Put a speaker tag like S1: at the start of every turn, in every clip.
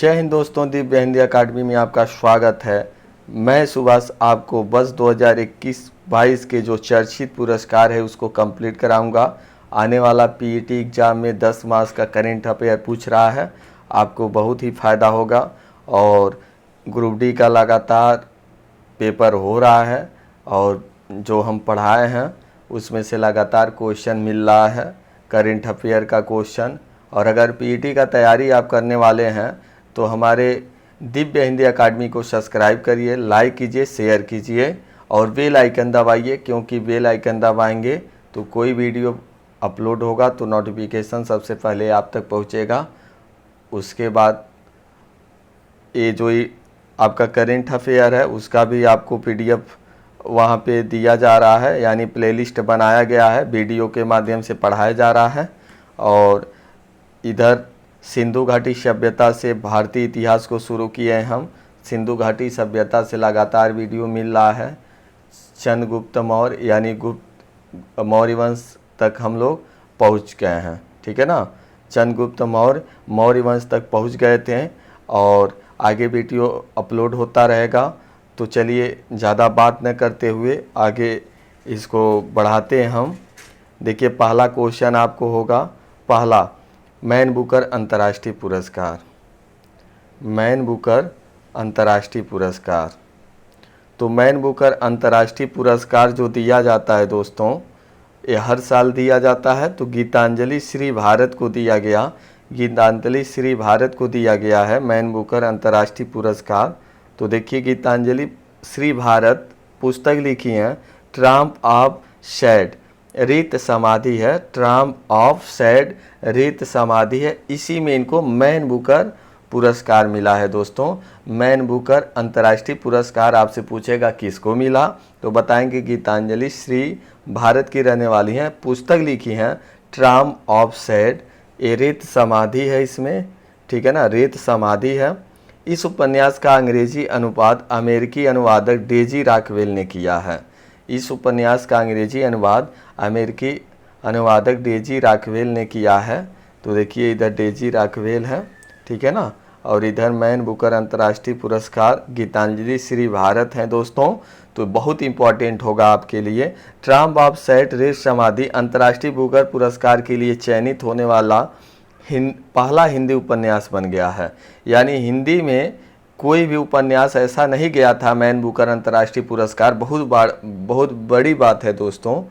S1: जय हिंद दोस्तों, दिव्य हिंदी अकादमी में आपका स्वागत है। मैं सुभाष आपको बस 2021-22 के जो चर्चित पुरस्कार है उसको कंप्लीट कराऊंगा। आने वाला पीईटी एग्ज़ाम में 10 मार्क्स का करेंट अफेयर पूछ रहा है, आपको बहुत ही फ़ायदा होगा। और ग्रुप डी का लगातार पेपर हो रहा है और जो हम पढ़ाए हैं उसमें से लगातार क्वेश्चन मिल रहा है, करेंट अफेयर का क्वेश्चन। और अगर पीईटी का तैयारी आप करने वाले हैं तो हमारे दिव्य हिंदी अकादमी को सब्सक्राइब करिए, लाइक कीजिए, शेयर कीजिए और बेल आइकन दबाइए, क्योंकि बेल आइकन दबाएंगे तो कोई वीडियो अपलोड होगा तो नोटिफिकेशन सबसे पहले आप तक पहुंचेगा। उसके बाद ये जो आपका करेंट अफेयर है उसका भी आपको पीडीएफ वहाँ पे दिया जा रहा है, यानी प्लेलिस्ट बनाया गया है, वीडियो के माध्यम से पढ़ाया जा रहा है। और इधर सिंधु घाटी सभ्यता से भारतीय इतिहास को शुरू किए हैं हम। सिंधु घाटी सभ्यता से लगातार वीडियो मिल रहा है। चंद्रगुप्त मौर्य यानी गुप्त मौर्य वंश तक हम लोग पहुंच गए हैं, ठीक है ना। चंद्रगुप्त मौर्य वंश तक पहुंच गए थे और आगे वीडियो अपलोड होता रहेगा। तो चलिए ज़्यादा बात न करते हुए आगे इसको बढ़ाते हैं हम। देखिए पहला क्वेश्चन आपको होगा, पहला मैन बुकर अंतर्राष्ट्रीय पुरस्कार। मैन बुकर अंतर्राष्ट्रीय पुरस्कार, तो मैन बुकर अंतर्राष्ट्रीय पुरस्कार जो दिया जाता है दोस्तों, ये हर साल दिया जाता है। तो गीतांजलि श्री भारत को दिया गया, गीतांजलि श्री भारत को दिया गया है मैन बुकर अंतर्राष्ट्रीय पुरस्कार। तो देखिए गीतांजलि श्री भारत पुस्तक लिखी है, ट्राम्प ऑफ सैड रित समाधि है, ट्राम्प ऑफ सैड रित समाधि है। इसी में इनको मैन बुकर पुरस्कार मिला है दोस्तों। मैन बुकर अंतर्राष्ट्रीय पुरस्कार आपसे पूछेगा किसको मिला, तो बताएंगे गीतांजलि श्री भारत की रहने वाली हैं, पुस्तक लिखी हैं ट्राम्प ऑफ सैड, ये रित समाधि है इसमें, ठीक है ना, रित समाधि है। इस उपन्यास का अंग्रेजी अनुवाद अमेरिकी अनुवादक डेजी रॉकवेल ने किया है। इस उपन्यास का अंग्रेजी अनुवाद अमेरिकी अनुवादक डेजी रॉकवेल ने किया है। तो देखिए इधर डेजी रॉकवेल है, ठीक है ना, और इधर मैन बुकर अंतर्राष्ट्रीय पुरस्कार गीतांजलि श्री भारत हैं दोस्तों। तो बहुत इंपॉर्टेंट होगा आपके लिए। ट्राम्प ऑफ सैड रित समाधि अंतर्राष्ट्रीय बुकर पुरस्कार के लिए चयनित होने वाला पहला हिंदी उपन्यास बन गया है। यानी हिंदी में कोई भी उपन्यास ऐसा नहीं गया था मैन बुकर अंतर्राष्ट्रीय पुरस्कार। बहुत बड़ी बात है दोस्तों,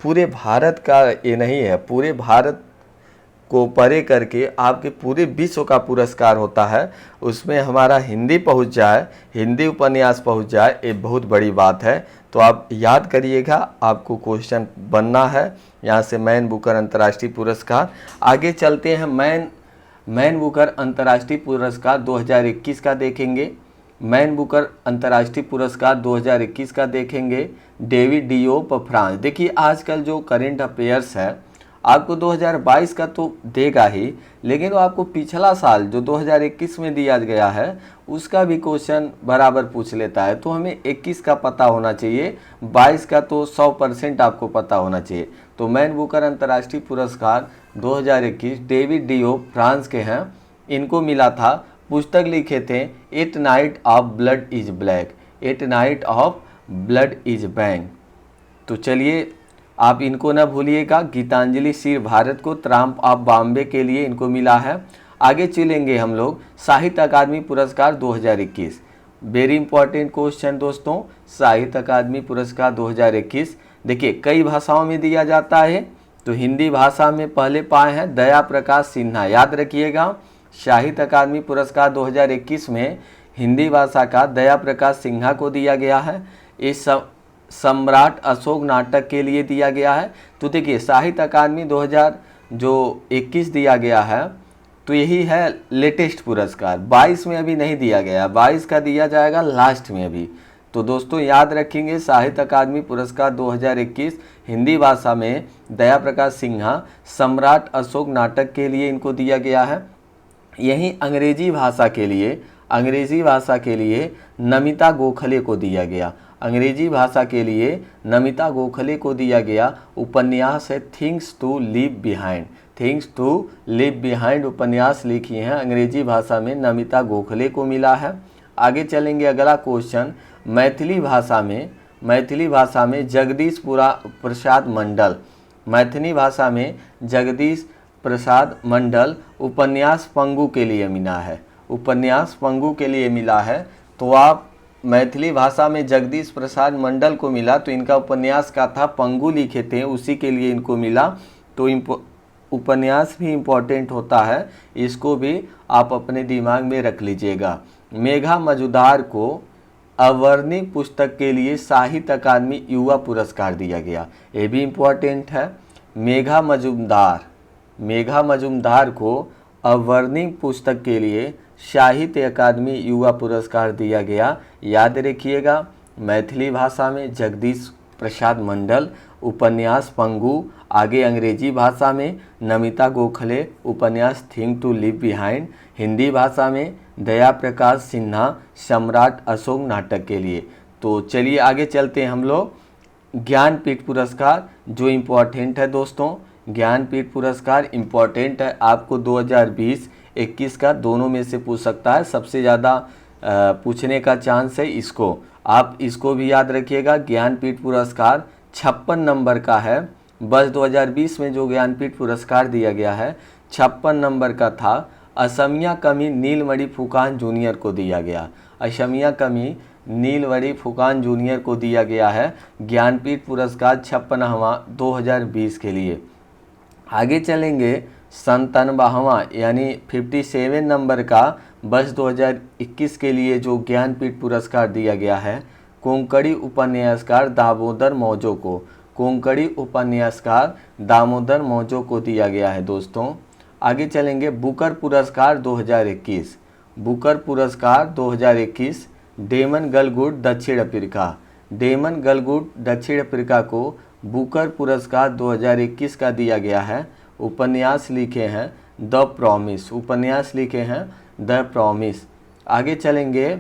S1: पूरे भारत का ये नहीं है, पूरे भारत को परे करके आपके पूरे विश्व का पुरस्कार होता है, उसमें हमारा हिंदी पहुंच जाए, हिंदी उपन्यास पहुंच जाए, ये बहुत बड़ी बात है। तो आप याद करिएगा, आपको क्वेश्चन बनना है यहाँ से मैन बुकर अंतर्राष्ट्रीय पुरस्कार। आगे चलते हैं, मैन बुकर अंतर्राष्ट्रीय पुरस्कार 2021 का देखेंगे। मैन बुकर अंतर्राष्ट्रीय पुरस्कार 2021 का देखेंगे, डेविड डियोप फ्रांस। देखिए आजकल जो करेंट अफेयर्स है आपको 2022 का तो देगा ही, लेकिन वो आपको पिछला साल जो 2021 में दिया गया है उसका भी क्वेश्चन बराबर पूछ लेता है। तो हमें 21 का पता होना चाहिए, 22 का तो 100% आपको पता होना चाहिए। तो मैन बुकर अंतर्राष्ट्रीय पुरस्कार 2021 डेविड डियोप फ्रांस के हैं, इनको मिला था। पुस्तक लिखे थे at night of blood is black, at night of blood is bank. तो चलिए आप इनको ना भूलिएगा। गीतांजलि श्री भारत को ट्राम्प ऑफ बॉम्बे के लिए इनको मिला है। आगे चलेंगे हम लोग, साहित्य अकादमी पुरस्कार 2021, वेरी इंपॉर्टेंट क्वेश्चन दोस्तों। साहित्य अकादमी पुरस्कार 2021 देखिए कई भाषाओं में दिया जाता है, तो हिंदी भाषा में पहले पाए हैं दया प्रकाश सिन्हा, याद रखिएगा। साहित्य अकादमी पुरस्कार 2021 में हिंदी भाषा का दया प्रकाश सिन्हा को दिया गया है। इस सम्राट अशोक नाटक के लिए दिया गया है। तो देखिए साहित्य अकादमी 2021 दिया गया है, तो यही है लेटेस्ट पुरस्कार। 22 में अभी नहीं दिया गया, 22 का दिया जाएगा लास्ट में अभी। तो दोस्तों याद रखेंगे, साहित्य अकादमी पुरस्कार 2021 हिंदी भाषा में दया प्रकाश सिन्हा सम्राट अशोक नाटक के लिए इनको दिया गया है। यहीं अंग्रेजी भाषा के लिए नमिता गोखले को दिया गया, अंग्रेजी भाषा के लिए नमिता गोखले को दिया गया। उपन्यास है things to leave behind, things to live behind उपन्यास लिखी हैं अंग्रेजी भाषा में नमिता गोखले को मिला है। आगे चलेंगे, अगला क्वेश्चन, मैथिली भाषा में जगदीश प्रसाद मंडल, मैथिली भाषा में जगदीश प्रसाद मंडल उपन्यास पंगु के लिए मिला है, उपन्यास पंगु के लिए मिला है। तो आप मैथिली भाषा में जगदीश प्रसाद मंडल को मिला, तो इनका उपन्यास का था पंगु लिखे थे, उसी के लिए इनको मिला। तो उपन्यास भी इम्पोर्टेंट होता है, इसको भी आप अपने दिमाग में रख लीजिएगा। मेघा मजुमदार को अवर्णी पुस्तक के लिए साहित्य अकादमी युवा पुरस्कार दिया गया, ये भी इम्पोर्टेंट है। मेघा मजुमदार को अवर्णी पुस्तक के लिए साहित्य अकादमी युवा पुरस्कार दिया गया, याद रखिएगा। मैथिली भाषा में जगदीश प्रसाद मंडल उपन्यास पंगु, आगे अंग्रेजी भाषा में नमिता गोखले उपन्यास thing to live behind, Hindi भाषा में दया प्रकाश सिन्हा सम्राट अशोक नाटक के लिए। तो चलिए आगे चलते हैं हम लोग। ज्ञानपीठ पुरस्कार जो इम्पोर्टेंट है दोस्तों, ज्ञानपीठ पुरस्कार इम्पोर्टेंट है, आपको 2020-21 का दोनों में से पूछ सकता है, सबसे ज़्यादा पूछने का चांस है इसको, आप इसको भी याद रखिएगा। ज्ञानपीठ पुरस्कार 56 नंबर का है, बस 2020 में जो ज्ञानपीठ पुरस्कार दिया गया है 56 नंबर का था। असमिया कवि नीलमणि फुकान जूनियर को दिया गया, असमिया कवि नीलमणि फुकान जूनियर को दिया गया है ज्ञानपीठ पुरस्कार 56वां 2020 के लिए। आगे चलेंगे, 97वां यानी 57 नंबर का वर्ष 2021 के लिए जो ज्ञानपीठ पुरस्कार दिया गया है कोंकणी उपन्यासकार दामोदर मौजो को, कोंकणी उपन्यासकार दामोदर मौजो को दिया गया है दोस्तों। आगे चलेंगे, बुकर पुरस्कार 2021, बुकर पुरस्कार 2021 डेमन गलगुड दक्षिण अफ्रीका, डेमन गलगुड दक्षिण अफ्रीका को बुकर पुरस्कार 2021 का दिया गया है। उपन्यास लिखे हैं द प्रॉमिस, उपन्यास लिखे हैं द प्रॉमिस। आगे चलेंगे,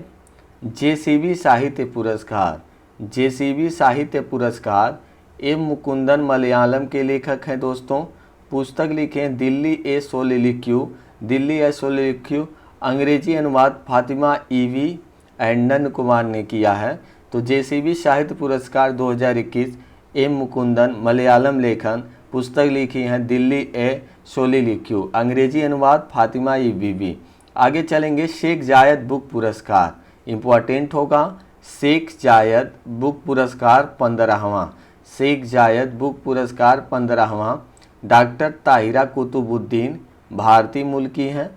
S1: जेसीबी साहित्य पुरस्कार, जेसीबी साहित्य पुरस्कार एम मुकुंदन मलयालम के लेखक हैं दोस्तों, पुस्तक लिखे हैं दिल्ली ए सोलिलिक्यू, दिल्ली ए सोलिलिक्यू, अंग्रेजी अनुवाद फातिमा ईवी एंडन कुमार ने किया है। तो जेसीबी साहित्य पुरस्कार 2021 एम मुकुंदन मलयालम लेखन, पुस्तक लिखी हैं दिल्ली ए सोलिलिक्यू, अंग्रेजी अनुवाद फातिमा ईवी। आगे चलेंगे, शेख जायद बुक पुरस्कार इम्पोर्टेंट होगा, शेख जायद बुक पुरस्कार 15वां, शेख जायद बुक पुरस्कार 15वां डॉक्टर ताहिरा कुतुबुद्दीन भारतीय मूल की हैं,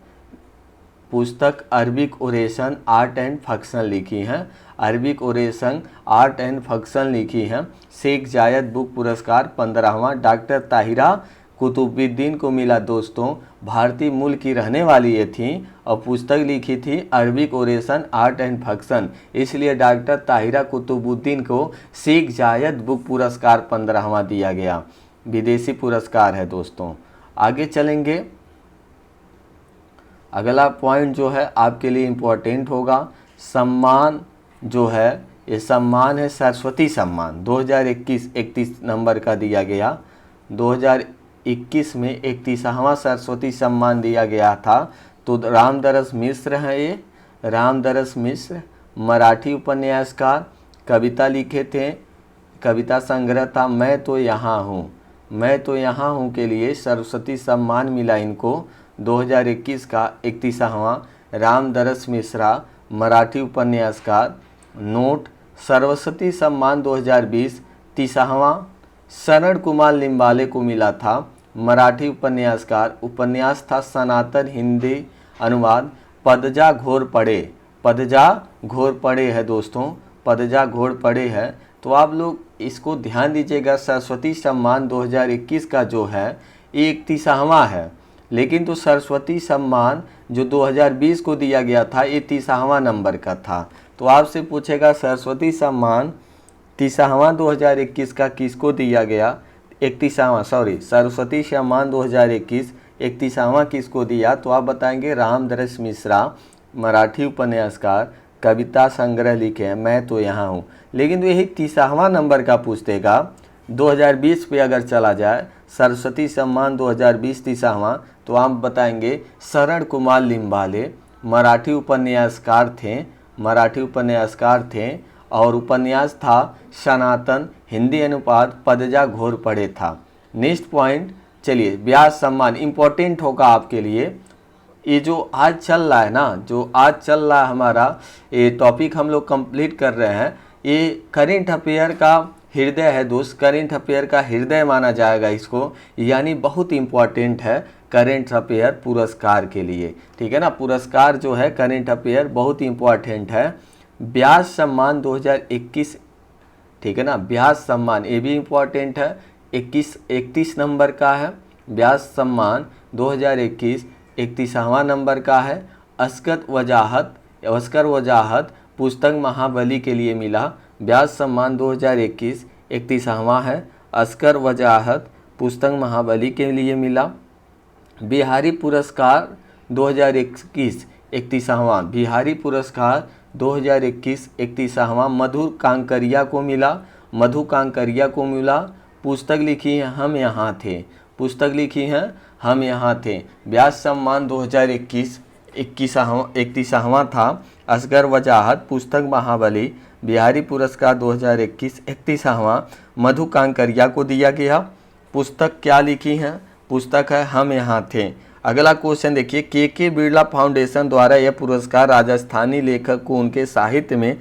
S1: पुस्तक Arabic oration art and function लिखी हैं, Arabic oration art and function लिखी हैं। शेख जायद बुक पुरस्कार 15वां डॉक्टर ताहिरा कुतुबुद्दीन को मिला दोस्तों, भारतीय मूल की रहने वाली ये थी और पुस्तक लिखी थी Arabic oration art and function, इसलिए डॉक्टर ताहिरा कुतुबुद्दीन को शेख जायद बुक पुरस्कार 15वां दिया गया, विदेशी पुरस्कार है दोस्तों। आगे चलेंगे, अगला पॉइंट जो है आपके लिए इम्पोर्टेंट होगा, सम्मान जो है ये सम्मान है सरस्वती सम्मान 2021 31 नंबर का दिया गया, 2021 में 31वां सरस्वती सम्मान दिया गया था। तो रामदरस मिश्र हैं ये, रामदरस मिश्र मराठी उपन्यासकार, कविता लिखे थे, कविता संग्रह था मैं तो यहाँ हूँ, मैं तो यहाँ हूँ के लिए सरस्वती सम्मान मिला इनको 2021 का 31वां। रामदरस मिश्रा मराठी उपन्यासकार। नोट, सरस्वती सम्मान 2020 30वां शरण कुमार लिम्बाले को मिला था, मराठी उपन्यासकार, उपन्यास था सनातन, हिंदी अनुवाद पदजा घोर पड़े, पदजा घोर पड़े है दोस्तों, पदजा घोर पड़े है। तो आप लोग इसको ध्यान दीजिएगा, सरस्वती सम्मान 2021 का जो है ये 31वां है, लेकिन तो सरस्वती सम्मान जो 2020 को दिया गया था ये 30वां नंबर का था। तो आपसे पूछेगा सरस्वती सम्मान 30वां 2021 का किसको दिया गया, 31वां सॉरी सरस्वती सम्मान 2021 31वां किसको दिया, तो आप बताएंगे रामदरस मिश्रा मराठी उपन्यासकार, कविता संग्रह लिखे हैं मैं तो यहाँ हूँ। लेकिन तो यही 30वां नंबर का पूछ देगा, 2020 पे अगर चला जाए सरस्वती सम्मान 2020 30वां, तो आप बताएंगे शरण कुमार लिम्बाले मराठी उपन्यासकार थे और उपन्यास था सनातन, हिंदी अनुपात पदजा घोर पड़े था। नेक्स्ट पॉइंट, चलिए व्यास सम्मान इम्पोर्टेंट होगा आपके लिए। ये जो आज चल रहा है ना, जो आज चल रहा है हमारा ये टॉपिक हम लोग कंप्लीट कर रहे हैं, ये करेंट अफेयर का हृदय है दोस्त, करेंट अफेयर का हृदय माना जाएगा इसको, यानी बहुत इम्पॉर्टेंट है करेंट अफेयर पुरस्कार के लिए, ठीक है ना। पुरस्कार जो है करेंट अफेयर बहुत इम्पॉर्टेंट है। व्यास सम्मान 2021, ठीक है ना, व्यास सम्मान ये भी इम्पॉर्टेंट है, 31 नंबर का है। व्यास सम्मान 2021 31वां नंबर का है। अस्कर वजाहत पुस्तक महाबली के लिए मिला। व्यास सम्मान 2021 31वां है। अस्कर वजाहत पुस्तक महाबली के लिए मिला। बिहारी पुरस्कार 2021 31वां, बिहारी पुरस्कार 2021 31वां मधु कांकरिया को मिला। मधु कांकरिया को मिला। पुस्तक लिखी है हम यहाँ थे, पुस्तक लिखी है हम यहाँ थे। व्यास सम्मान 2021 31वां था। असगर वजाहत पुस्तक महाबली। बिहारी पुरस्कार 2021 31वां मधु कांकरिया को दिया गया। पुस्तक क्या लिखी है? पुस्तक है हम यहाँ थे। अगला क्वेश्चन देखिए, के बिरला फाउंडेशन द्वारा यह पुरस्कार राजस्थानी लेखक को उनके साहित्य में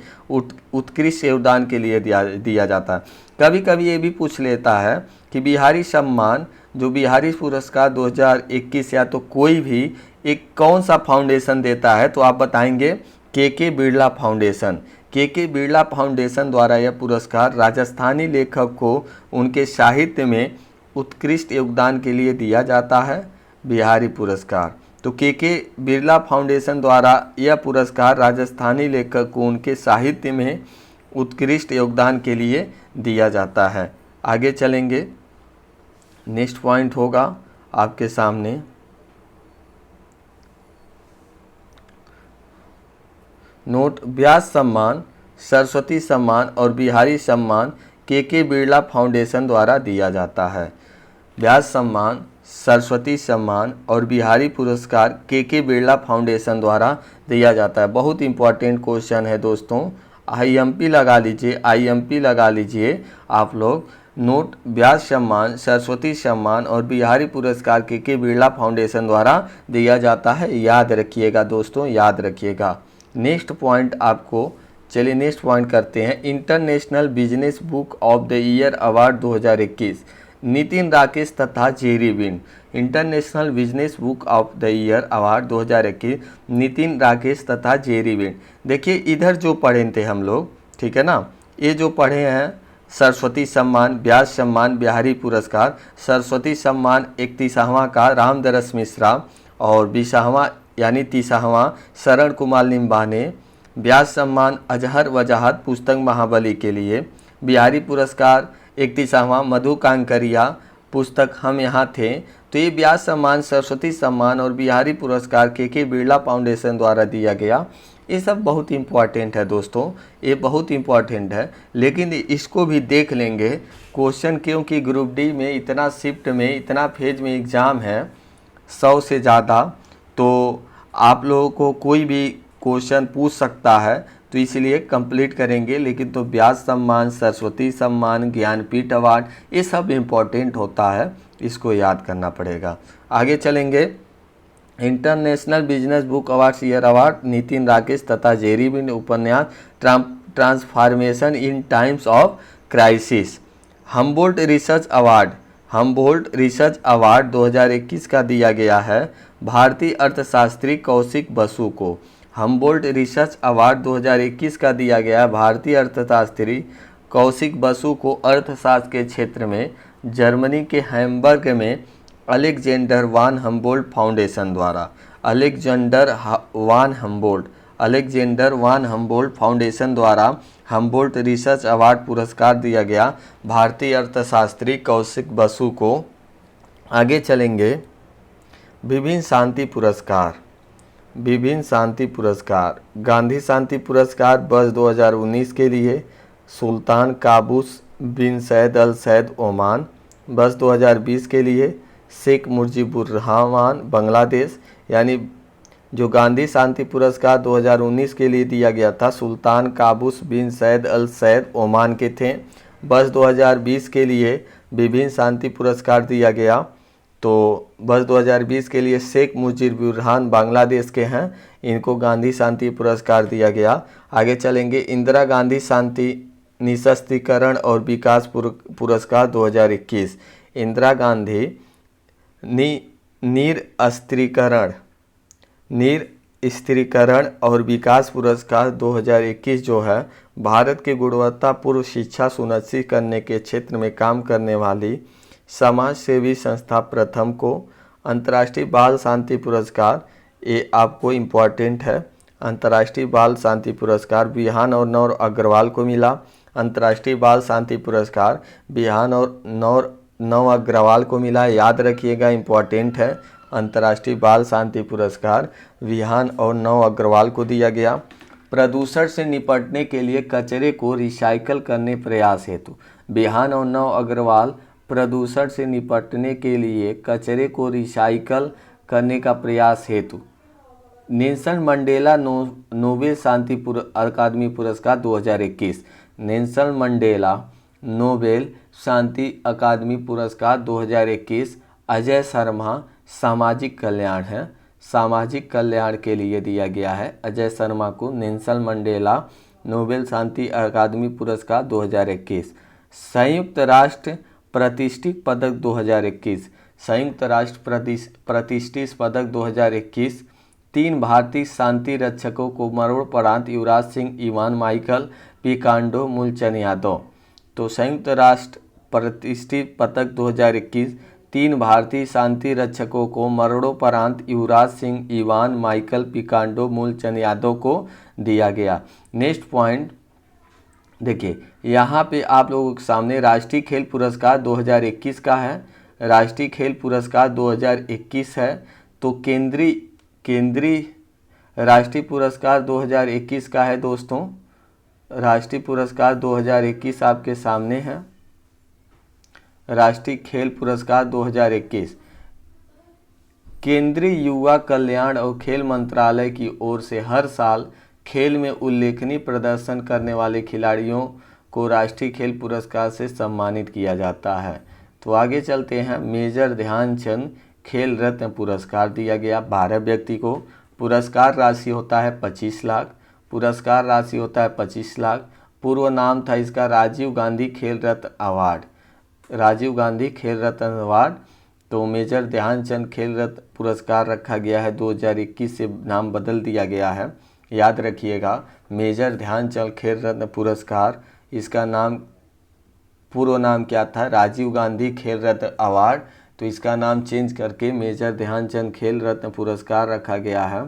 S1: उत्कृष्ट योगदान के लिए दिया जाता है। कभी कभी ये भी पूछ लेता है कि बिहारी सम्मान जो बिहारी पुरस्कार 2021 या तो कोई भी एक कौन सा फाउंडेशन देता है, तो आप बताएंगे के बिरला फाउंडेशन। के बिरला फाउंडेशन द्वारा यह पुरस्कार राजस्थानी लेखक को उनके साहित्य में उत्कृष्ट योगदान के लिए दिया जाता है, बिहारी पुरस्कार। तो के बिरला फाउंडेशन द्वारा यह पुरस्कार राजस्थानी लेखक को उनके साहित्य में उत्कृष्ट योगदान के लिए दिया जाता है। आगे चलेंगे, नेक्स्ट पॉइंट होगा आपके सामने, नोट, व्यास सम्मान, सरस्वती सम्मान और बिहारी सम्मान के बिरला फाउंडेशन द्वारा दिया जाता है। व्यास सम्मान, सरस्वती सम्मान और बिहारी पुरस्कार के बिरला फाउंडेशन द्वारा दिया जाता है। बहुत इंपॉर्टेंट क्वेश्चन है दोस्तों, IMP लगा लीजिए, IMP लगा लीजिए आप लोग। नोट, व्यास सम्मान, सरस्वती सम्मान और बिहारी पुरस्कार के बिरला फाउंडेशन द्वारा दिया जाता है। याद रखिएगा दोस्तों, याद रखिएगा। नेक्स्ट पॉइंट आपको, चलिए नेक्स्ट पॉइंट करते हैं। International business book of the year award 2021 Nitin Rakesh तथा Jerry Wind. International business book of the year award 2021 Nitin Rakesh तथा जेरी विन। देखिए इधर जो पढ़े थे हम लोग, ठीक है ना, ये जो पढ़े हैं सरस्वती सम्मान, व्यास सम्मान, बिहारी पुरस्कार। सरस्वती सम्मान 31वां का रामदरस मिश्रा और 20वां यानी 30वां शरण कुमार लिम्बाने। व्यास सम्मान अजहर वजाहत पुस्तक महाबली के लिए। बिहारी पुरस्कार 31वां मधु कांकरिया पुस्तक हम यहाँ थे। तो ये व्यास सम्मान, सरस्वती सम्मान और बिहारी पुरस्कार के बिरला फाउंडेशन द्वारा दिया गया। ये सब बहुत इम्पॉर्टेंट है दोस्तों, ये बहुत इम्पॉर्टेंट है, लेकिन इसको भी देख लेंगे क्वेश्चन, क्योंकि ग्रुप डी में इतना शिफ्ट में इतना फेज में एग्ज़ाम है 100 से ज़्यादा, तो आप लोगों को कोई भी क्वेश्चन पूछ सकता है, तो इसलिए कंप्लीट करेंगे। लेकिन तो व्यास सम्मान, सरस्वती सम्मान, ज्ञानपीठ अवार्ड ये सब इम्पॉर्टेंट होता है, इसको याद करना पड़ेगा। आगे चलेंगे, international business book awards year award Nitin Rakesh तथा जेरी विन उपन्यास transformation in times of crisis. Humboldt research award 2021 का दिया गया है भारतीय अर्थशास्त्री कौशिक बसु को। हम्बोल्ट रिसर्च अवार्ड 2021 का दिया गया है भारतीय अर्थशास्त्री कौशिक बसु को अर्थशास्त्र के क्षेत्र में जर्मनी के हैम्बर्ग में अलेक्जेंडर वान हम्बोल्ट फाउंडेशन द्वारा। अलेक्जेंडर वान हम्बोल्ट फाउंडेशन द्वारा हम्बोल्ट रिसर्च अवार्ड पुरस्कार दिया गया भारतीय अर्थशास्त्री कौशिक बसु को। आगे चलेंगे, विभिन्न शांति पुरस्कार, गांधी शांति पुरस्कार वर्ष 2019 के लिए सुल्तान काबूस बिन सैद अल सैद ओमान। वर्ष 2020 के लिए शेख मुजीबुर रहमान बांग्लादेश, यानी जो गांधी शांति पुरस्कार 2019 के लिए दिया गया था सुल्तान काबूस बिन सैद अल सैद ओमान के थे। वर्ष 2020 के लिए विभिन्न शांति पुरस्कार दिया गया, तो वर्ष 2020 के लिए शेख मुजीबुर रहमान बांग्लादेश के हैं, इनको गांधी शांति पुरस्कार दिया गया। आगे चलेंगे, इंदिरा गांधी शांति निःशस्त्रीकरण और विकास पुरस्कार 2021, इंदिरा गांधी निरस्त्रीकरण और विकास पुरस्कार 2021 जो है भारत की गुणवत्तापूर्ण शिक्षा सुनिश्चित करने के क्षेत्र में काम करने वाली समाज सेवी संस्था प्रथम को। अंतर्राष्ट्रीय बाल शांति पुरस्कार, ये आपको इम्पोर्टेंट है, अंतर्राष्ट्रीय बाल शांति पुरस्कार बिहान और नौर अग्रवाल को मिला। अंतर्राष्ट्रीय बाल शांति पुरस्कार बिहान और नव अग्रवाल को मिला, याद रखिएगा, इम्पोर्टेंट है। अंतर्राष्ट्रीय बाल शांति पुरस्कार विहान और नव अग्रवाल को दिया गया। प्रदूषण से निपटने के लिए कचरे को रिसाइकल करने प्रयास हेतु विहान और नव अग्रवाल प्रदूषण से निपटने के लिए कचरे को रिसाइकल करने का प्रयास हेतु नेल्सन मंडेला नोबेल शांति अकादमी पुरस्कार 2021, नेल्सन मंडेला नोबेल शांति अकादमी पुरस्कार 2021 अजय शर्मा सामाजिक कल्याण है, सामाजिक कल्याण के लिए दिया गया है। अजय शर्मा को नेल्सन मंडेला नोबेल शांति अकादमी पुरस्कार 2021। संयुक्त राष्ट्र प्रतिष्ठित पदक 2021, संयुक्त राष्ट्र प्रतिष्ठित पदक 2021 3 भारतीय शांति रक्षकों को मरणोपरांत युवराज सिंह, इवान माइकल पिकांडो, मूलचंद यादव। तो संयुक्त राष्ट्र प्रतिष्ठित पदक 2021 3 भारतीय शांति रक्षकों को मरणोपरांत युवराज सिंह, इवान माइकल पिकांडो, मूलचंद यादव को दिया गया। नेक्स्ट पॉइंट देखिए, यहाँ पे आप लोगों के सामने राष्ट्रीय खेल पुरस्कार 2021 का है, राष्ट्रीय खेल पुरस्कार 2021 है। तो केंद्रीय राष्ट्रीय पुरस्कार 2021 का है दोस्तों, राष्ट्रीय पुरस्कार 2021 आपके सामने है। राष्ट्रीय खेल पुरस्कार 2021 केंद्रीय युवा कल्याण और खेल मंत्रालय की ओर से हर साल खेल में उल्लेखनीय प्रदर्शन करने वाले खिलाड़ियों को राष्ट्रीय खेल पुरस्कार से सम्मानित किया जाता है। तो आगे चलते हैं, मेजर ध्यानचंद खेल रत्न पुरस्कार दिया गया 12 व्यक्ति को। पुरस्कार राशि होता है 25 लाख, पुरस्कार राशि होता है 25 लाख। पूर्व नाम था इसका राजीव गांधी खेल रत्न अवार्ड, राजीव गांधी खेल रत्न अवार्ड। तो मेजर ध्यानचंद खेल रत्न पुरस्कार रखा गया है, 2021 से नाम बदल दिया गया है, याद रखिएगा। मेजर ध्यानचंद खेल रत्न पुरस्कार, इसका नाम पूर्व नाम क्या था, राजीव गांधी खेल रत्न अवार्ड, तो इसका नाम चेंज करके मेजर ध्यानचंद खेल रत्न पुरस्कार रखा गया है।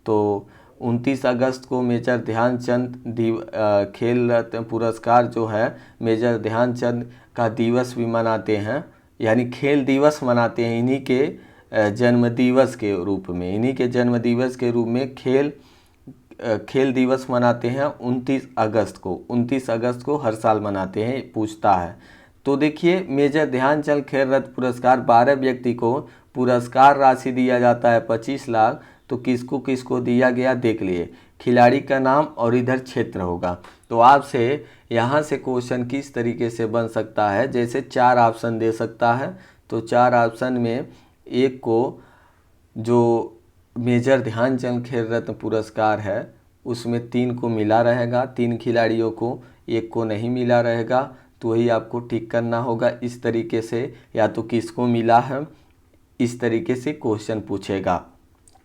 S1: तो 29 अगस्त को मेजर ध्यानचंद खेल रत्न पुरस्कार जो है मेजर ध्यानचंद का दिवस भी मनाते हैं, यानी खेल दिवस मनाते हैं इन्हीं के जन्म दिवस के रूप में, इन्हीं के जन्म दिवस के रूप में खेल दिवस मनाते हैं 29 अगस्त को हर साल मनाते हैं, पूछता है। तो देखिए, मेजर ध्यानचंद खेल रत्न पुरस्कार 12 व्यक्ति को पुरस्कार राशि दिया जाता है 25 लाख। तो किसको किसको दिया गया देख लिए, खिलाड़ी का नाम और इधर क्षेत्र होगा। तो आपसे यहाँ से क्वेश्चन किस तरीके से बन सकता है, जैसे 4 ऑप्शन दे सकता है। तो 4 ऑप्शन में एक को जो मेजर ध्यानचंद खेल रत्न पुरस्कार है उसमें 3 को मिला रहेगा, 3 खिलाड़ियों को, 1 को नहीं मिला रहेगा। तो वही आपको टिक करना होगा इस तरीके से, या तो किसको मिला है इस तरीके से क्वेश्चन पूछेगा,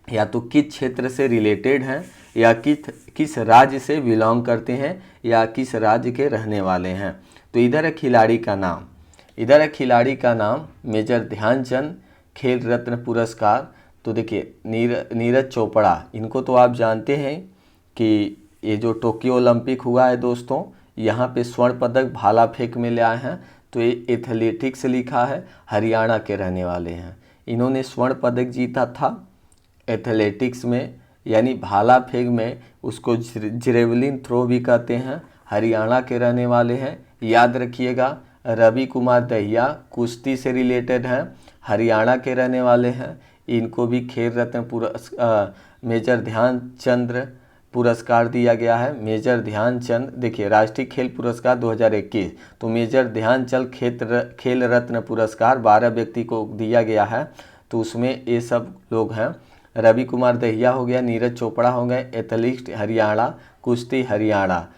S1: या तो किस क्षेत्र से रिलेटेड हैं, या किस राज्य से बिलोंग करते हैं, या किस राज्य के रहने वाले हैं। तो इधर है खिलाड़ी का नाम, इधर है खिलाड़ी का नाम मेजर ध्यानचंद खेल रत्न पुरस्कार। तो देखिए, नीरज चोपड़ा, इनको तो आप जानते हैं कि ये जो टोक्यो ओलंपिक हुआ है दोस्तों, यहाँ पे स्वर्ण पदक भाला फेंक में ले आए हैं। तो ये एथलेटिक्स लिखा है, हरियाणा के रहने वाले हैं। इन्होंने स्वर्ण पदक जीता था एथलेटिक्स में, यानी भाला फेंक में, उसको जेवलिन थ्रो भी कहते हैं, हरियाणा के रहने वाले हैं, याद रखिएगा। रवि कुमार दहिया कुश्ती से रिलेटेड हैं, हरियाणा के रहने वाले हैं। इनको भी खेल रत्न मेजर ध्यानचंद पुरस्कार दिया गया है। मेजर ध्यानचंद, देखिए राष्ट्रीय खेल पुरस्कार 2021, तो मेजर ध्यानचंद खेल रत्न पुरस्कार 12 व्यक्ति को दिया गया है। तो उसमें ये सब लोग हैं। रवि कुमार दहिया हो गया, नीरज चोपड़ा हो गए, एथलीट हरियाणा, कुश्ती हरियाणा।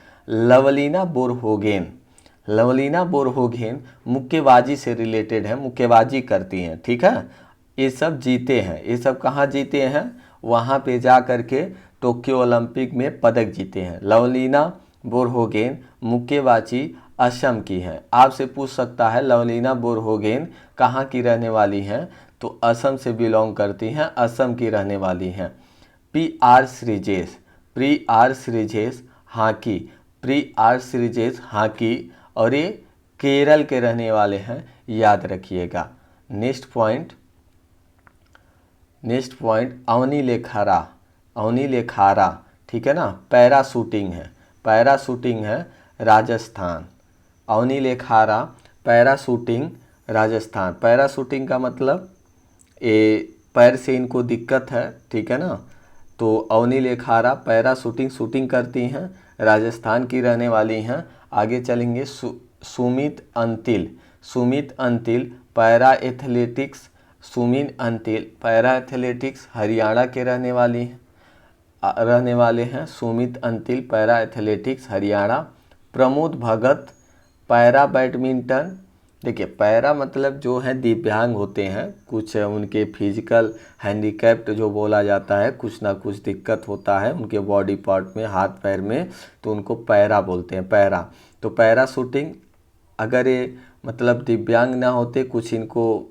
S1: लवलीना बोरगोहेन मुक्केबाजी से रिलेटेड है, मुक्केबाजी करती हैं, ठीक है। ये सब जीते हैं। ये सब कहाँ जीते हैं? वहाँ पे जा कर के टोक्यो ओलंपिक में पदक जीते हैं। लवलीना बोरगोहेन मुक्केबाजी असम की हैं। आपसे पूछ सकता है लवलीना बोरगोहेन कहाँ की रहने वाली हैं, तो असम से बिलोंग करती हैं, असम की रहने वाली हैं। प्री आर श्रीजेश हाकी और ये केरल के रहने वाले हैं, याद रखिएगा। नेक्स्ट पॉइंट अवनी लेखारा, ठीक है ना, पैराशूटिंग है राजस्थान। अवनी लेखारा पैराशूटिंग राजस्थान। पैराशूटिंग का मतलब ये पैर से इनको दिक्कत है, ठीक है ना। तो अवनी लेखारा शूटिंग करती हैं, राजस्थान की रहने वाली हैं। आगे चलेंगे। सुमित अंतिल पैरा एथलेटिक्स हरियाणा के रहने वाले हैं। Sumit Antil para athletics Haryana. Pramod Bhagat para badminton. देखिए पैरा मतलब जो है दिव्यांग होते हैं, कुछ उनके फिजिकल हैंडीकैप्ड जो बोला जाता है, कुछ ना कुछ दिक्कत होता है उनके बॉडी पार्ट में, हाथ पैर में, तो उनको पैरा बोलते हैं, पैरा। तो पैरा शूटिंग, अगर ये मतलब दिव्यांग ना होते, कुछ इनको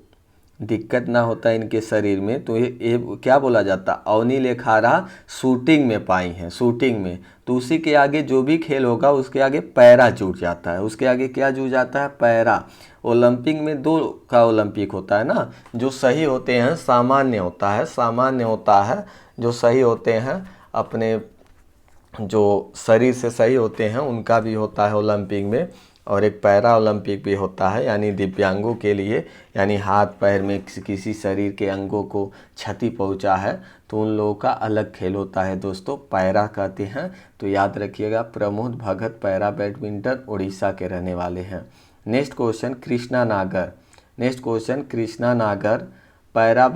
S1: दिक्कत ना होता इनके शरीर में, तो ये क्या बोला जाता? अवनी लेखारा शूटिंग में पाई हैं, शूटिंग में। तो उसी के आगे जो भी खेल होगा उसके आगे पैरा जुड़ जाता है। उसके आगे क्या जुड़ जाता है? पैरा। ओलंपिक में 2 का ओलंपिक होता है ना, जो सही होते हैं सामान्य होता है, जो सही होते हैं अपने जो शरीर से सही होते हैं उनका भी होता है ओलंपिक में, और एक पैरा ओलंपिक भी होता है, यानी दिव्यांगों के लिए, यानी हाथ पैर में किसी शरीर के अंगों को क्षति पहुंचा है तो उन लोगों का अलग खेल होता है दोस्तों, पैरा कहते हैं। तो याद रखिएगा। प्रमोद भगत पैरा बैडमिंटन उड़ीसा के रहने वाले हैं। Next question Krishna Nagar para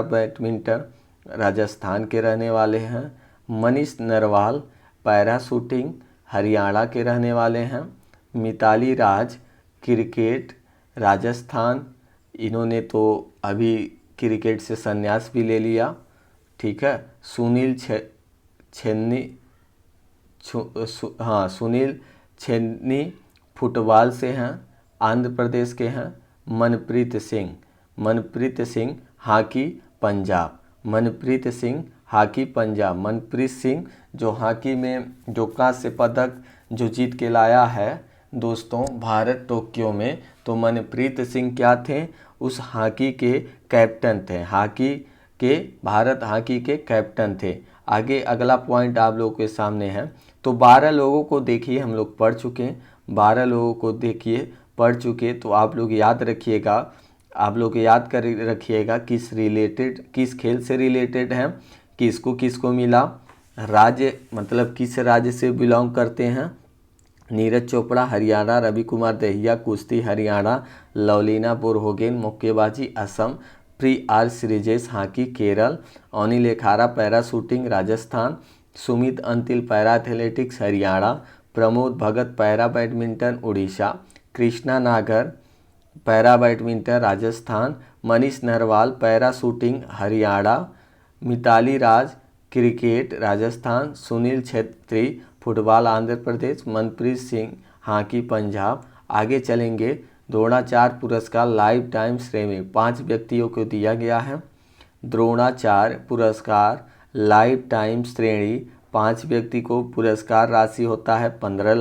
S1: badminton Rajasthan के रहने वाले हैं। मनीष नरवाल पैरा शूटिंग हरियाणा के रहने वाले हैं। मिताली राज क्रिकेट राजस्थान, इन्होंने तो अभी क्रिकेट से संन्यास भी ले लिया, ठीक है। सुनील छेन्नी फुटबॉल से हैं, आंध्र प्रदेश के हैं। मनप्रीत सिंह हॉकी पंजाब। मनप्रीत सिंह जो हॉकी में जो कांस्य पदक जो जीत के लाया है दोस्तों भारत टोक्यो में, तो मनप्रीत सिंह क्या थे? उस हॉकी के कैप्टन थे, भारत हॉकी के कैप्टन थे। आगे अगला पॉइंट आप लोगों के सामने है। तो 12 लोगों को देखिए हम लोग पढ़ चुके हैं, 12 लोगों को देखिए पढ़ चुके। तो आप लोग याद रखिएगा, किस खेल से रिलेटेड है, किसको मिला, राज्य मतलब किस राज्य से बिलोंग करते हैं। नीरज चोपड़ा हरियाणा, रवि कुमार दहिया कुश्ती हरियाणा, लवलीना बोरगोहेन मुक्केबाजी Assam, P R Sreejesh hockey Kerala, Avani Lekhara para shooting Rajasthan, Sumit Antil para athletics Haryana, Pramod Bhagat para badminton Orissa, Krishna Nagar para badminton Rajasthan, Manish Narwal para shooting Haryana, Mithali Raj cricket Rajasthan, Sunil Chhetri football Andhra Pradesh, Manpreet Singh hockey Punjab. आगे चलेंगे। द्रोणाचार्य पुरस्कार लाइफ टाइम श्रेणी 5 व्यक्तियों को दिया गया है। द्रोणाचार्य पुरस्कार लाइफ टाइम श्रेणी 5 व्यक्ति को पुरस्कार राशि होता है 15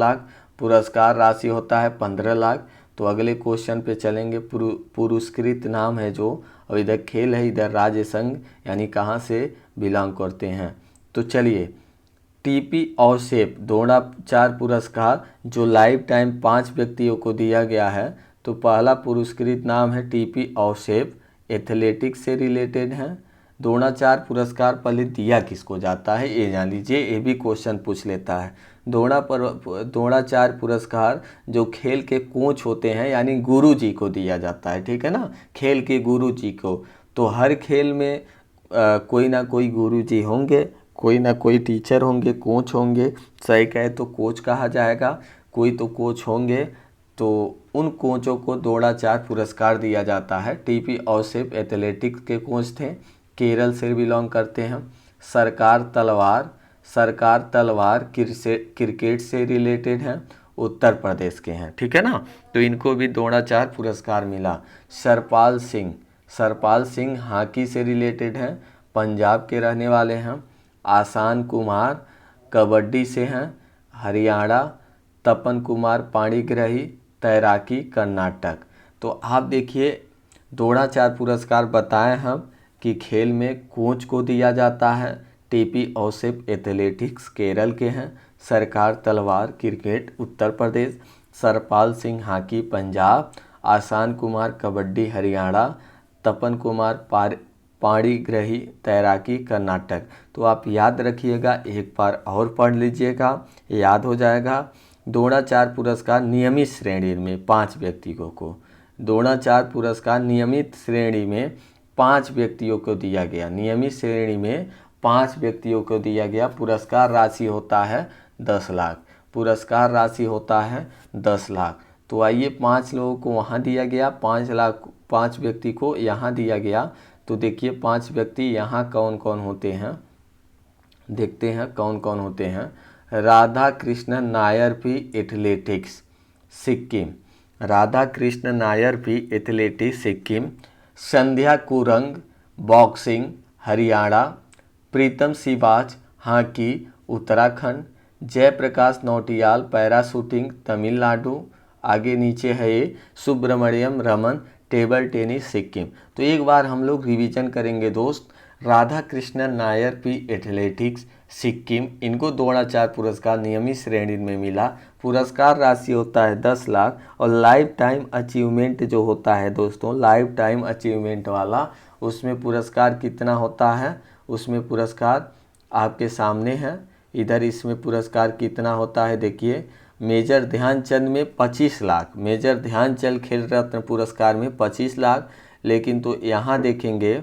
S1: लाख। तो अगले क्वेश्चन पे चलेंगे। पुरस्कृत नाम है जो, और इधर खेल है, इधर राज्य संघ यानी कहाँ से बिलोंग करते हैं। तो चलिए टीपी औसेप द्रोणाचार्य पुरस्कार जो लाइफ टाइम 5 व्यक्तियों को दिया गया है। तो पहला पुरस्कृत नाम है टीपी औसेप, एथलेटिक्स से रिलेटेड है। द्रोणाचार्य पुरस्कार पहले दिया किसको जाता है ये जान लीजिए, ये भी क्वेश्चन पूछ लेता है। द्रोणाचार्य पुरस्कार जो खेल के कोच होते हैं यानी गुरु जी को दिया जाता है, ठीक है ना, खेल के गुरु जी को। तो हर खेल में कोई ना कोई गुरु जी होंगे, कोई ना कोई टीचर होंगे, कोच होंगे, सही कहे तो कोच कहा जाएगा, कोई तो कोच होंगे। तो उन कोचों को द्रोणाचार्य पुरस्कार दिया जाता है। टीपी औसेप एथलेटिक्स के कोच थे, केरल से बिलोंग करते हैं। सरकार तलवार क्रिकेट से रिलेटेड हैं, उत्तर प्रदेश के हैं, ठीक है ना। तो इनको भी द्रोणाचार्य पुरस्कार मिला। सरपाल सिंह हॉकी से रिलेटेड हैं, पंजाब के रहने वाले हैं। आसान कुमार कबड्डी से हैं, हरियाणा। तपन कुमार पाणिग्राही तैराकी कर्नाटक। तो आप देखिए द्रोणाचार्य पुरस्कार बताएं हम कि खेल में कोच को दिया जाता है। टीपी औसेप एथलेटिक्स केरल के हैं, सरकार तलवार क्रिकेट उत्तर प्रदेश, सरपाल सिंह हॉकी पंजाब, आसान कुमार कबड्डी हरियाणा, तपन कुमार पाणिग्राही तैराकी कर्नाटक। तो आप याद रखिएगा, एक बार और पढ़ लीजिएगा, याद हो जाएगा। द्रोणाचार्य पुरस्कार नियमित श्रेणी में 5 व्यक्तियों को, द्रोणाचार्य पुरस्कार नियमित श्रेणी में 5 व्यक्तियों को दिया गया, नियमित श्रेणी में 5 व्यक्तियों को दिया गया। पुरस्कार राशि होता है 10 लाख, पुरस्कार राशि होता है 10 लाख। तो आइए 5 लोगों को वहाँ दिया गया, 5 व्यक्ति को यहाँ दिया गया। तो देखिए 5 व्यक्ति यहाँ कौन कौन होते हैं, देखते हैं कौन कौन होते हैं। Radha Krishna Nair P athletics Sikkim, Radha Krishna Nair P athletics Sikkim. Sandhya Gurung boxing Haryana, Pritam Siwach hockey Uttarakhand, Jaiprakash Nautiyal para shooting Tamil Nadu. आगे नीचे है ये सुब्रमण्यम रमन टेबल टेनिस सिक्किम। तो एक बार हम लोग रिवीजन करेंगे दोस्त। राधा कृष्णन नायर पी एथलेटिक्स सिक्किम, इनको द्रोणाचार्य पुरस्कार नियमित श्रेणी में मिला। पुरस्कार राशि होता है 10 लाख और लाइफ टाइम अचीवमेंट जो होता है दोस्तों, लाइफ टाइम अचीवमेंट वाला, उसमें पुरस्कार कितना होता है, उसमें पुरस्कार आपके सामने है इधर। इसमें पुरस्कार कितना होता है देखिए, मेजर ध्यानचंद में 25 लाख, मेजर ध्यानचंद खेल रत्न पुरस्कार में 25 लाख। लेकिन तो यहाँ देखेंगे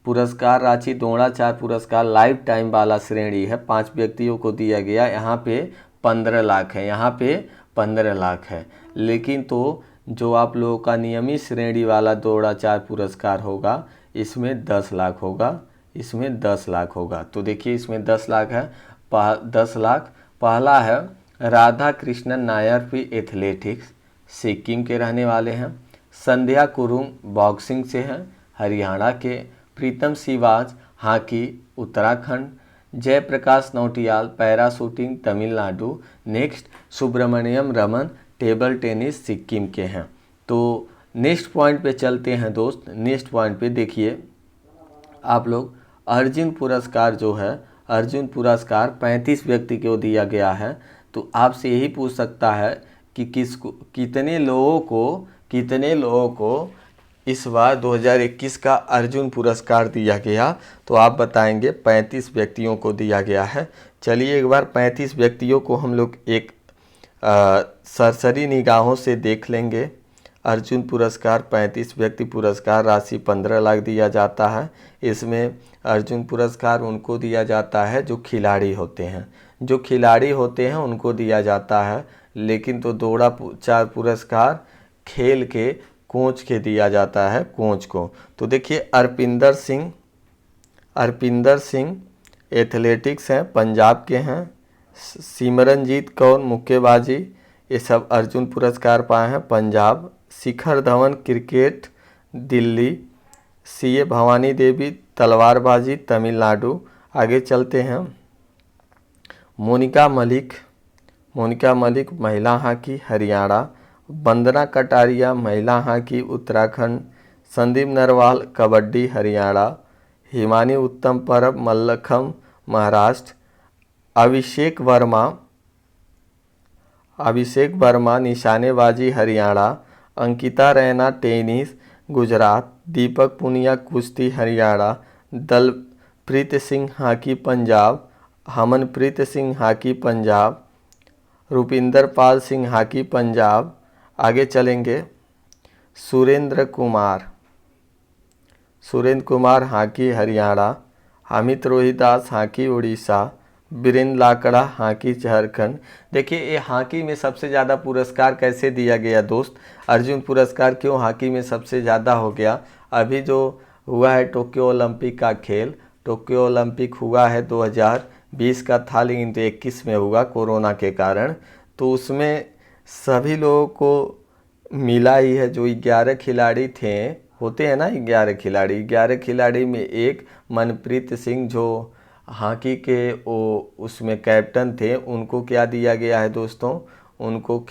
S1: पुरस्कार राशि द्रोणाचार्य पुरस्कार लाइफ टाइम वाला श्रेणी है, 5 व्यक्तियों को दिया गया, यहाँ पे 15 लाख है, यहाँ पे 15 लाख है। लेकिन तो जो आप लोगों का नियमित श्रेणी वाला द्रोणाचार्य पुरस्कार होगा इसमें 10 लाख होगा, इसमें 10 लाख होगा। तो देखिए इसमें 10 लाख है, 10 लाख। पहला है राधा कृष्णन नायर पी एथलेटिक्स सिक्किम के रहने वाले हैं। संध्या कुरुंग बॉक्सिंग से हैं हरियाणा के। Pritam Siwach hockey Uttarakhand, Jaiprakash Nautiyal para shooting Tamil Nadu. Next Subramaniam Raman table tennis Sikkim के हैं। तो नेक्स्ट पॉइंट पे चलते हैं दोस्त। नेक्स्ट पॉइंट पे देखिए आप लोग, अर्जुन पुरस्कार जो है, अर्जुन पुरस्कार 35 व्यक्ति को दिया गया है। तो आपसे यही पूछ सकता है कि कितने लोगों को इस बार 2021 का अर्जुन पुरस्कार दिया गया। तो आप बताएंगे 35 व्यक्तियों को दिया गया है। चलिए एक बार 35 व्यक्तियों को हम लोग एक सरसरी निगाहों से देख लेंगे। अर्जुन पुरस्कार 35 व्यक्ति, पुरस्कार राशि 15 लाख दिया जाता है। इसमें अर्जुन पुरस्कार उनको दिया जाता है जो खिलाड़ी होते हैं, जो खिलाड़ी होते हैं उनको दिया जाता है। लेकिन तो द्रोणाचार्य पुरस्कार खेल के कोच के दिया जाता है, कोच को। तो देखिए अर्पिंदर सिंह एथलेटिक्स हैं, पंजाब के हैं। सिमरनजीत कौर मुक्केबाजी, ये सब अर्जुन पुरस्कार पाए हैं पंजाब। शिखर धवन क्रिकेट दिल्ली। सीए भवानी देवी तलवारबाजी तमिलनाडु। आगे चलते हैं, मोनिका मलिक महिला हॉकी हरियाणा। वंदना कटारिया महिला हॉकी उत्तराखंड। संदीप नरवाल कबड्डी हरियाणा। हिमानी उत्तम परब मल्लखम महाराष्ट्र। अभिषेक वर्मा निशानेबाजी हरियाणा, अंकिता रैना टेनिस गुजरात, दीपक पुनिया कुश्ती Haryana, Dilpreet Singh hockey Punjab, Harmanpreet Singh hockey Punjab, Rupinder Pal Singh hockey Punjab. आगे चलेंगे, Surender Kumar hockey Haryana, Amit Rohidas hockey Orissa, Biren Lakra hockey Jharkhand. देखिए ये हॉकी में सबसे ज़्यादा पुरस्कार कैसे दिया गया दोस्त, अर्जुन पुरस्कार क्यों हॉकी में सबसे ज़्यादा हो गया। अभी जो हुआ है टोक्यो ओलंपिक का खेल, टोक्यो ओलंपिक हुआ है 2020 का था, लेकिन 2021 में हुआ कोरोना के कारण। तो उसमें सभी लोगों को मिला ही है, जो 11 खिलाड़ी थे, होते हैं ना 11 खिलाड़ी में एक मनप्रीत सिंह जो हॉकी के उसमें कैप्टन थे, उनको क्या दिया गया है दोस्तों, उनको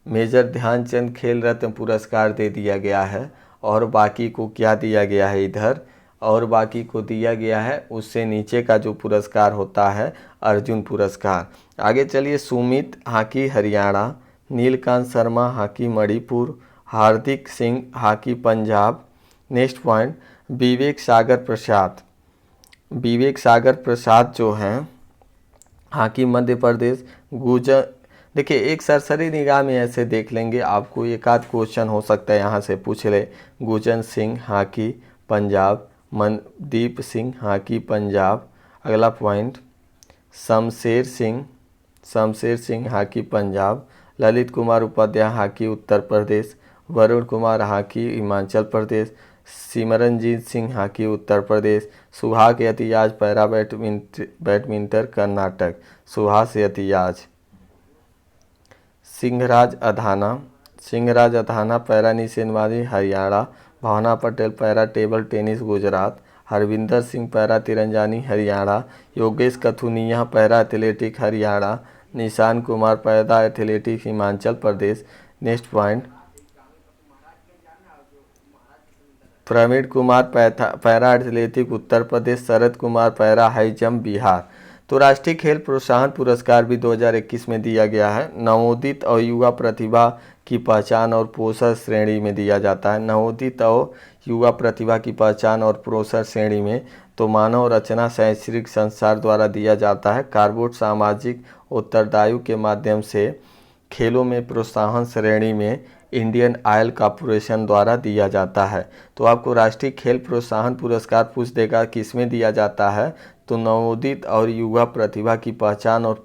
S1: मेजर ध्यानचंद खेल रत्न पुरस्कार दे दिया गया है। और बाकी को क्या दिया गया है इधर, और बाकी को दिया गया है उससे नीचे का जो पुरस्कार होता है अर्जुन पुरस्कार। आगे चलिए, Sumit hockey Haryana, Nilakanta Sharma hockey Manipur, Hardik Singh hockey Punjab. Next point, Vivek Sagar Prasad जो हैं हॉकी मध्य प्रदेश। देखिए एक सरसरी निगाह में ऐसे देख लेंगे, आपको एक आध क्वेश्चन हो सकता है यहाँ से पूछ ले। Gurjant Singh hockey Punjab, Mandeep Singh hockey Punjab. अगला point, Shamsher Singh hockey Punjab, Lalit Kumar Upadhyay hockey Uttar Pradesh, Varun Kumar hockey Himachal Pradesh, Simranjeet Singh hockey Uttar Pradesh, Suhas Yathiraj para badminton Karnataka, Suhas Yathiraj. Singhraj Adhana para निशानेबाजी Haryana, Bhavina Patel para table tennis Gujarat, Harvinder Singh para तिरंजानी Haryana, Yogesh Kathuniya para athletic Haryana, Nishad Kumar para athletic Himachal Pradesh. Next point, Praveen Kumar para athletic Uttar Pradesh, Sharad Kumar para high jump Bihar. तो राष्ट्रीय खेल प्रोत्साहन पुरस्कार भी 2021 में दिया गया है। नवोदित और युवा प्रतिभा की पहचान और पोषण श्रेणी में दिया जाता है। नवोदित और युवा प्रतिभा की पहचान और पोषण श्रेणी में तो मानव रचना शैक्षणिक संस्थान द्वारा दिया जाता है। कार्बोट सामाजिक उत्तरदायित्व के माध्यम से खेलों में प्रोत्साहन श्रेणी में इंडियन ऑयल कॉरपोरेशन द्वारा दिया जाता है। तो आपको राष्ट्रीय खेल प्रोत्साहन पुरस्कार पूछ देगा किसमें दिया जाता है, तो नवोदित और युवा प्रतिभा की पहचान और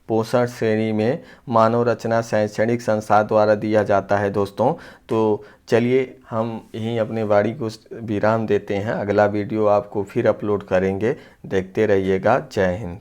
S1: पोषण श्रेणी में मानव रचना शैक्षणिक संस्थान द्वारा दिया जाता है दोस्तों। तो चलिए हम यहीं अपने वाणी को विराम देते हैं, अगला वीडियो आपको फिर अपलोड करेंगे, देखते रहिएगा। जय हिंद।